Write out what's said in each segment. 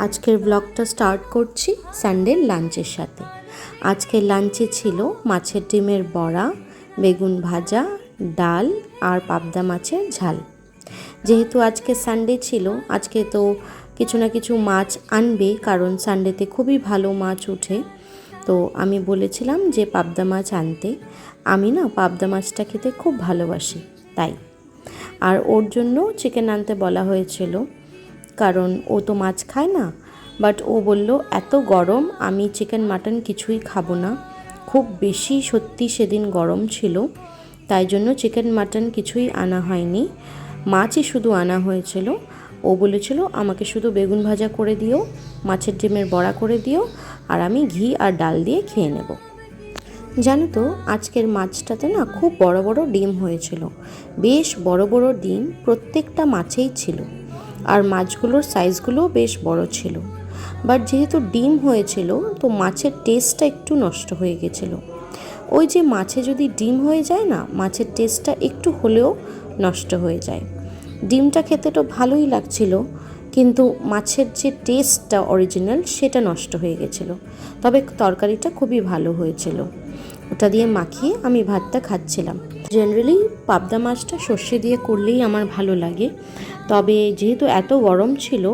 আজকের ব্লগটা স্টার্ট করছি সানডের লাঞ্চের সাথে। আজকের লাঞ্চে ছিল মাছের ডিমের বড়া, বেগুন ভাজা, ডাল আর পাবদা মাছের ঝাল। যেহেতু আজকে সানডে ছিল, আজকে তো কিছু না কিছু মাছ আনবে, কারণ সানডেতে খুবই ভালো মাছ ওঠে। তো আমি বলেছিলাম যে পাবদা মাছ আনতে। আমি না পাবদা মাছটা খেতে খুব ভালোবাসি, তাই। আর ওর জন্য চিকেন আনতে বলা হয়েছিল, কারণ ও তো মাছ খায় না। বাট ও বলল এত গরম, আমি চিকেন মাটন কিছুই খাবো না। খুব বেশি সত্যি সেদিন গরম ছিল, তাই জন্য চিকেন মাটন কিছুই আনা হয়নি, মাছই শুধু আনা হয়েছিল। ও বলেছিল আমাকে শুধু বেগুন ভাজা করে দিও, মাছের ডিমের বড়া করে দিও, আর আমি ঘি আর ডাল দিয়ে খেয়ে নেব। জানো তো, আজকের মাছটাতে না খুব বড় বড় ডিম হয়েছিল, বেশ বড় বড় ডিম প্রত্যেকটা মাছেই ছিল। আর মাছগুলোর সাইজগুলোও বেশ বড় ছিল। বাট যেহেতু ডিম হয়েছিল, তো মাছের টেস্টটা একটু নষ্ট হয়ে গেছিলো। ওই যে মাছে যদি ডিম হয়ে যায় না, মাছের টেস্টটা একটু হলেও নষ্ট হয়ে যায়। ডিমটা খেতে তো ভালোই লাগছিল, কিন্তু মাছের যে টেস্টটা অরিজিনাল সেটা নষ্ট হয়ে গেছিলো। তবে তরকারিটা খুবই ভালো হয়েছিল, ওটা দিয়ে মাখিয়ে আমি ভাতটা খাচ্ছিলাম। জেনারেলি পাবদা মাছটা সর্ষে দিয়ে করলেই আমার ভালো লাগে, তবে যেহেতু এত গরম ছিল,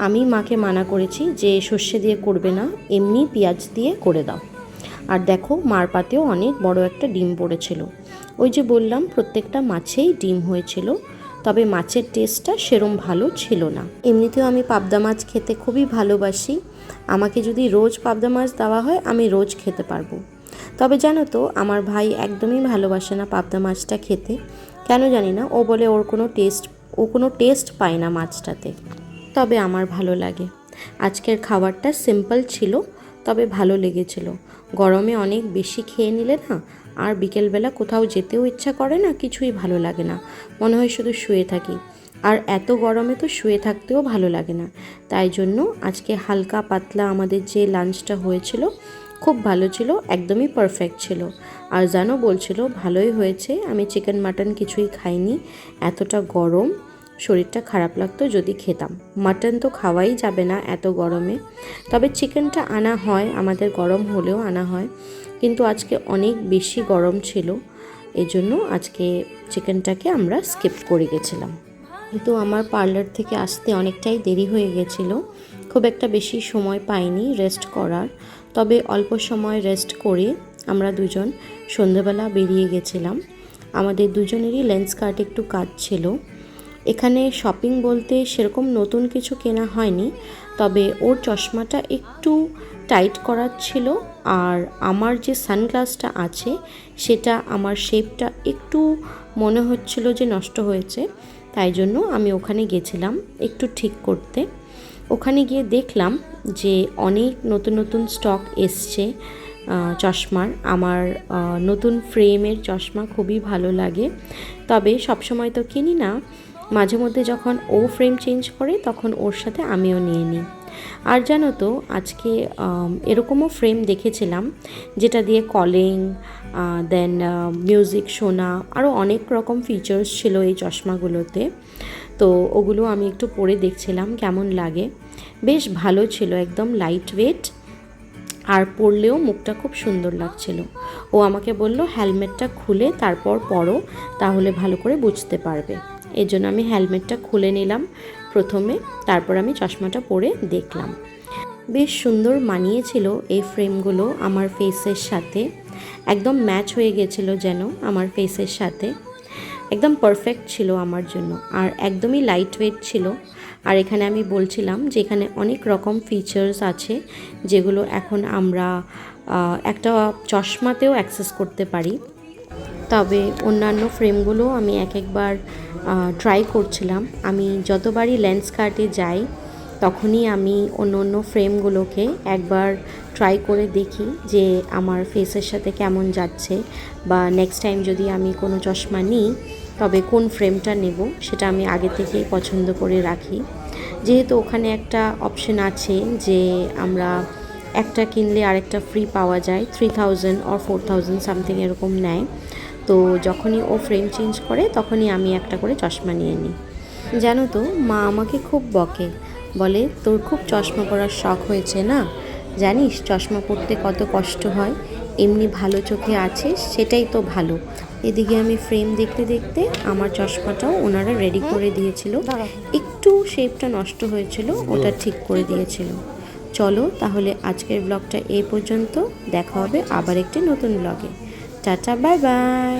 আমি মাকে মানা করেছি যে সর্ষে দিয়ে করবে না, এমনি পেঁয়াজ দিয়ে করে দাও। আর দেখো, মার পাতেও অনেক বড় একটা ডিম পড়েছিল। ওই যে বললাম প্রত্যেকটা মাছেই ডিম হয়েছিল, তবে মাছের টেস্টটা সেরম ভালো ছিল না। এমনিতেও আমি পাবদা মাছ খেতে খুবই ভালোবাসি, আমাকে যদি রোজ পাবদা মাছ দেওয়া হয় আমি রোজ খেতে পারবো। তবে জানো তো, আমার ভাই একদমই ভালোবাসে না পাবদা মাছটা খেতে, কেন জানি না। ও বলে ও কোনো টেস্ট পায় না মাছটাতে, তবে আমার ভালো লাগে। আজকের খাবারটা সিম্পল ছিল, তবে ভালো লেগেছিল। গরমে অনেক বেশি খেয়ে নিলে না, আর বিকেলবেলা কোথাও যেতেও ইচ্ছা করে না, কিছুই ভালো লাগে না, মনে হয় শুধু শুয়ে থাকি। আর এত গরমে তো শুয়ে থাকতেও ভালো লাগে না। তাই জন্য আজকে হালকা পাতলা আমাদের যে লাঞ্চটা হয়েছিল খুব ভালো ছিল, একদমই পারফেক্ট ছিল। আর জানো, বলছিল ভালোই হয়েছে, আমি চিকেন মাটন কিছুই খাইনি, এতটা গরম, শরীরটা খারাপ লাগতো যদি খেতাম। মাটন তো খাওয়াই যাবে না এত গরমে, তবে চিকেনটা আনা হয়, আমাদের গরম হলেও আনা হয়, কিন্তু আজকে অনেক বেশি গরম ছিল, এজন্য আজকে চিকেনটাকে আমরা স্কিপ করে গেছিলাম। কিন্তু আমার পার্লার থেকে আসতে অনেকটাই দেরি হয়ে গেছিলো, খুব একটা বেশি সময় পাইনি রেস্ট করার। তবে অল্প সময় রেস্ট করে আমরা দুজন সন্ধ্যেবেলা বেরিয়ে গেছিলাম। আমাদের দুজনেরই লেন্স কার্ট একটু কাজ ছিল। এখানে শপিং বলতে সেরকম নতুন কিছু কেনা হয়নি, তবে ওর চশমাটা একটু টাইট করার ছিল, আর আমার যে সানগ্লাসটা আছে সেটা আমার শেপটা একটু মনে হচ্ছিল যে নষ্ট হয়েছে, তাই জন্য আমি ওখানে গেছিলাম একটু ঠিক করতে। ওখানে গিয়ে দেখলাম যে অনেক নতুন নতুন স্টক এসছে চশমার। আমার নতুন ফ্রেমের চশমা খুবই ভালো লাগে, তবে সবসময় তো কিনি না, মাঝে মধ্যে যখন ও ফ্রেম চেঞ্জ করে তখন ওর সাথে আমিও নিয়ে নিই। আর জানো তো, আজকে এরকমও ফ্রেম দেখেছিলাম যেটা দিয়ে কলিং, দেন মিউজিক শোনা, আরও অনেক রকম ফিচার্স ছিল এই চশমাগুলোতে। তো ওগুলো আমি একটু পরে দেখছিলাম কেমন লাগে। বেশ ভালো ছিল, একদম লাইট ওয়েট, আর পরলেও মুখটা খুব সুন্দর লাগছিল। ও আমাকে বলল হেলমেটটা খুলে তারপর পরো, তাহলে ভালো করে বুঝতে পারবে। এই জন্য আমি হেলমেটটা খুলে নিলাম প্রথমে, তারপর আমি চশমাটা পরে দেখলাম। বেশ সুন্দর মানিয়েছিল এই ফ্রেমগুলো আমার ফেসের সাথে, একদম ম্যাচ হয়ে গেছিলো যেন আমার ফেসের সাথে, একদম পারফেক্ট ছিল আমার জন্য, আর একদমই লাইট ওয়েট ছিল। আর এখানে আমি বলছিলাম যে এখানে অনেক রকম ফিচার্স আছে যেগুলো এখন আমরা একটা চশমাতেও অ্যাক্সেস করতে পারি। তবে অন্যান্য ফ্রেমগুলো আমি একবার ট্রাই করছিলাম। আমি যতবারই লেন্স কার্টে যাই তখনই আমি অন্য ফ্রেমগুলোকে একবার ট্রাই করে দেখি যে আমার ফেসের সাথে কেমন যাচ্ছে, বা নেক্সট টাইম যদি আমি কোনো চশমা নিই তবে কোন ফ্রেমটা নেব সেটা আমি আগে থেকেই পছন্দ করে রাখি। যেহেতু ওখানে একটা অপশন আছে যে আমরা একটা কিনলে আরেকটা ফ্রি পাওয়া যায়, 3000 or 4000 সামথিং এরকম নেয়। তো যখনই ও ফ্রেম চেঞ্জ করে তখনই আমি একটা করে চশমা নিয়ে নিই। জানো তো, মা আমাকে খুব বকে, বলে তোর খুব চশমা পরার শখ হয়েছে না, জানিস চশমা পরতে কত কষ্ট হয়, এমনি ভালো চোখে আছিস সেটাই তো ভালো। এদিকে আমি ফ্রেম দেখতে দেখতে আমার চশমাটাও ওনারা রেডি করে দিয়েছিল, একটু শেপটা নষ্ট হয়েছিল, ওটা ঠিক করে দিয়েছিল। চলো তাহলে আজকের ব্লগটা এই পর্যন্ত, দেখা হবে আবার একটি নতুন ব্লগে। Tata, bye bye.